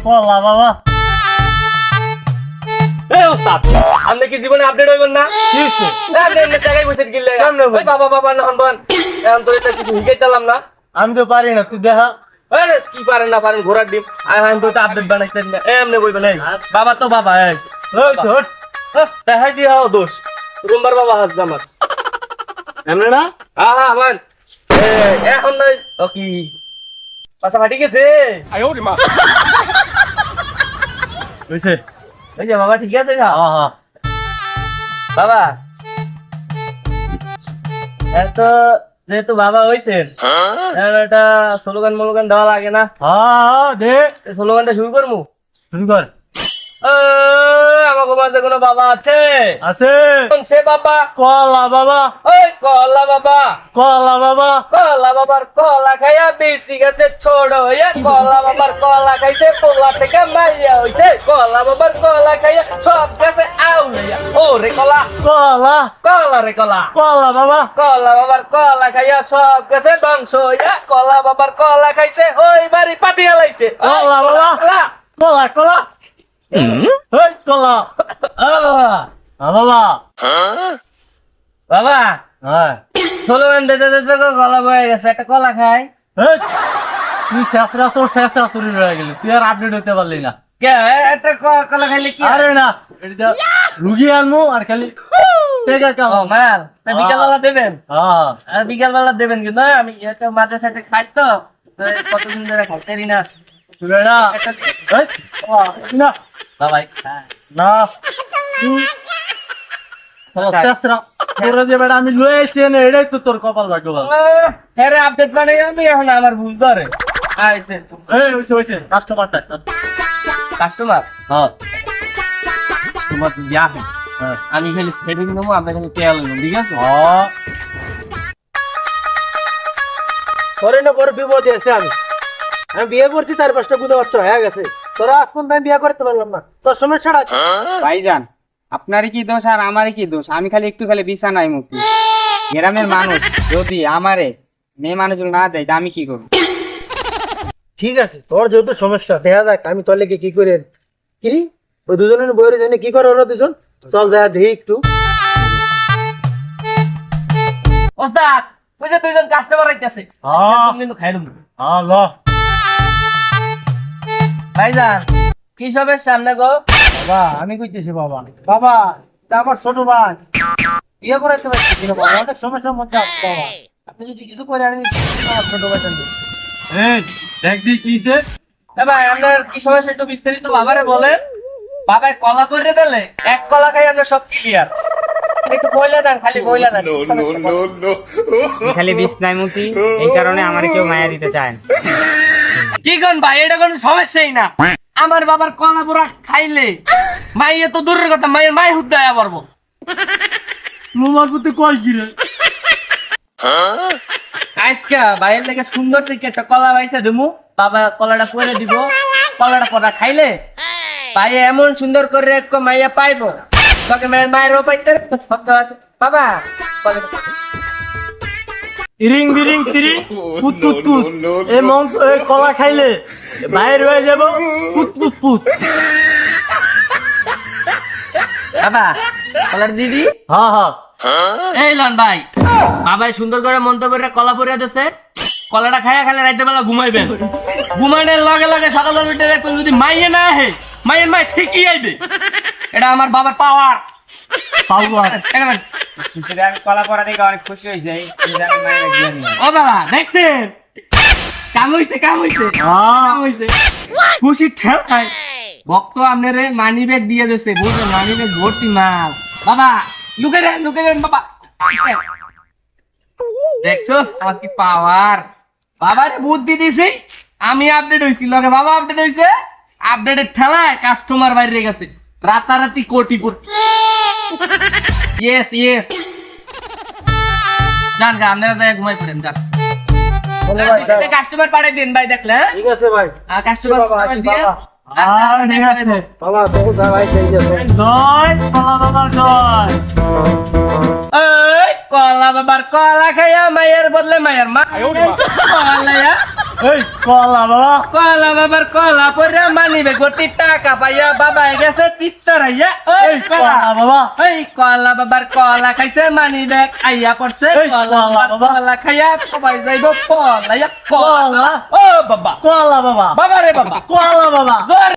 কলা বাবা এই ওস্তাদ আপনি কি জীবনে আপডেট হইবেন না কি হইছে আপনি এমনি জায়গায় বসে গিলে ওই বাবা বাবা না হন এখন তো এটা কিছু শিখাইতাম না আমি তো পারি না তুই দেখা আরে কি পারেন না পারেন ঘোড়ার ডিম আমি তো আপডেট বানাইতেন না এমনি বইবেন এই বাবা তো বাবা এই হট দেখাই দিয়া দোষ রুম্বার বাবা হাত জামার এমনে না হ্যাঁ ভাই এখন নয় ও কি পাশা ফাটি গেছে হইছে এই যে বাবা ঠিক আছে না হ্যাঁ বাবা এত যেহেতু বাবা হইছেন এটা স্লোগান মলোগান দেওয়া লাগে না হ্যাঁ দে স্লোগানটা শুরু করবো শুরু কর আমাকে মাঝে কোনো বাবা আছে আছে সে বাবা কলা বাবা ওই কলা বাবা কলা বাবা কলা বাবার কলা খাইয়া বেশি গেছে ছোট হইয়া কলা বাবার কলা খাইছে পোলা থেকে মাইয়া হইছে কলা বাবার কলা খাইয়া সব গেছে আউলিয়া ও রে কলা কলা কলা রে কলা কলা বাবা কলা বাবার কলা খাইয়া সব গেছে ধ্বংস হইয়া কলা বাবার কলা খাইছে ওই বাড়ি পাঠিয়ে লাইছে কলা বাবা কলা কলা এই কলা বাবা বাবা হ্যাঁ স্লোগান দিতে দিতে কলা বয়ে গেছে একটা কলা খাই এই তুই শেষরা শুরু হয়ে গেলি তুই আর আপডেট হতে পারলি না কে একটা কলা খাইলে কি আরে না এটা রুগী আনমু আর খালি টেকা কাম ও মাল বিকাল বেলা দেবেন হ্যাঁ আর বিকাল বেলা দেবেন কিন্তু আমি একটা মাঝে সাথে খাই তো কতদিন ধরে খাইতেরি না তুই না এই না বাবাই না শেষরা তোরা যে বেটা আমি লয়ে আইছি না এটাই তো তোর কপাল ভাগ্য ভালো হ্যাঁ আপডেট মানে আমি এখন আমার ভুল ধরে আইছে এই হইছে কাস্টমারটা কাস্টমার হ্যাঁ তোমার বিয়া হ্যাঁ আমি খালি সেটিং দেবো আপনার খালি তেল দেবো ঠিক আছে হ্যাঁ পরে না পরে বিপদে আছে আমি বিয়ে করছি 4-5টা বুধ বাচ্চা হয়ে গেছে তোরা আজ পর্যন্ত আমি বিয়ে করতে পারলাম না তোর সমস্যাটা কি? ভাইজান আপনারই কি দোষ আর আমারই কি দোষ আমি খালি একটু খালি বিছানায় মুক্তি গ্রামের মানুষ যদি আমারে মেয়ে মানুষ না দেয় তা আমি কি করবো ঠিক আছে তোর যেহেতু সমস্যা দেখা যাক আমি তোর লেগে কি করে কিরি ওই দুজনের বইয়ের জন্য কি করে ওরা দুজন চল দেখা দেখি একটু ওস্তাদ ওই যে দুইজন কাস্টমার আইতাছে হ্যাঁ কিন্তু খাই দেবো হ্যাঁ ল ভাইজান কি সবের সামনে গো বাবা আমি কইতেছি বাবা বাবা তা আমার ছোট ভাই বিয়ে করাইতে পারছি কিনা বাবা অনেক সমস্যার মধ্যে আছে বাবা আপনি যদি কিছু করে আনেন আমার ছোট ভাই এই দেখ দি কিছে ভাই আপনার কি সমস্যা একটু বিস্তারিত বাবারে বলেন বাবাই কলা করে দিলে এক কলা খাই আমরা সব ক্লিয়ার একটু বইলা দেন খালি বইলা দেন আমি খালি বিছনায় মুক্তি এই কারণে আমার কেউ মায়া দিতে চায় না কি কোন ভাই এটা কোনো সমস্যাই না আমার বাবার কলা পুরা খাইলে মাইয়ে তো দূরের কথা মায়ের মাই হুদ্দায়া পারবো মোমার প্রতি কল কি রে আজকে ভাইয়ের লেগে সুন্দর থেকে একটা কলা বাইতে দেবো বাবা কলাটা পরে দিব কলাটা পরা খাইলে ভাই এমন সুন্দর করে এক মাইয়া পাইবো তোকে মায়েরও পাইতে শব্দ আছে বাবা ইরিং বিরিং তিরিং পুত পুত পুত এই মন এই কলা খাইলে বাইর হয়ে যাব পুত পুত পুত বাবা কলার দিদি হ্যাঁ হ্যাঁ এই লন ভাই বাবাই সুন্দর করে মন্তব্য করে কলা পরিয়া দিছে কলাটা খাইয়া খাইলে রাইতে বেলা ঘুমাইবেন ঘুমানোর লগে লগে সকালে উঠে দেখবেন যদি মাইয়ে না আহে মাইয়ের মাই ঠিকই আইবে এটা আমার বাবার পাওয়ার পাওয়ার এখানে আমি কলা পড়া দেখে অনেক খুশি হয়েছে ও বাবা দেখছেন কাম হইছে কাম হইছে খুশি ঠেল খাই ভক্ত আপনার মানি ব্যাগ দিয়ে দিচ্ছে বুঝলেন মানি ব্যাগ ভর্তি মাল বাবা লুকে রেন বাবা দেখছো আমার কি পাওয়ার বাবার বুদ্ধি দিছি আমি আপডেট হইছি লগে বাবা আপডেট হইছে আপডেটের ঠেলায় কাস্টমার বাইরে গেছে রাতারাতি কোটিপতি ইয়েস যান গা আপনারা যাই ঘুমাই পড়েন যান কাস্টমার পাঠাই দিন ভাই দেখলে ঠিক আছে ভাই কাস্টমার বাবা, দিয়ে ঠিক আছে বাবা তোর ভাই ঠিক আছে জয় কলা বাবার জয় এই কলা বাবার কলা খাইয়া মায়ের বদলে মায়ের মা কলাইয়া এই কলা বাবা কলা বাবার কলা পরে মানি ব্যাগ ভর্তি টাকা পাইয়া বাবা গেছে চিত্তর আইয়া এই কলা বাবা এই কলা বাবার কলা খাইছে মানি ব্যাগ আইয়া পড়ছে এই কলা কলা বাবা। কলা খাইয়া সবাই যাইব কলা কলা ও বাবা কলা বাবা বাবা রে বাবা কলা বাবা জোরে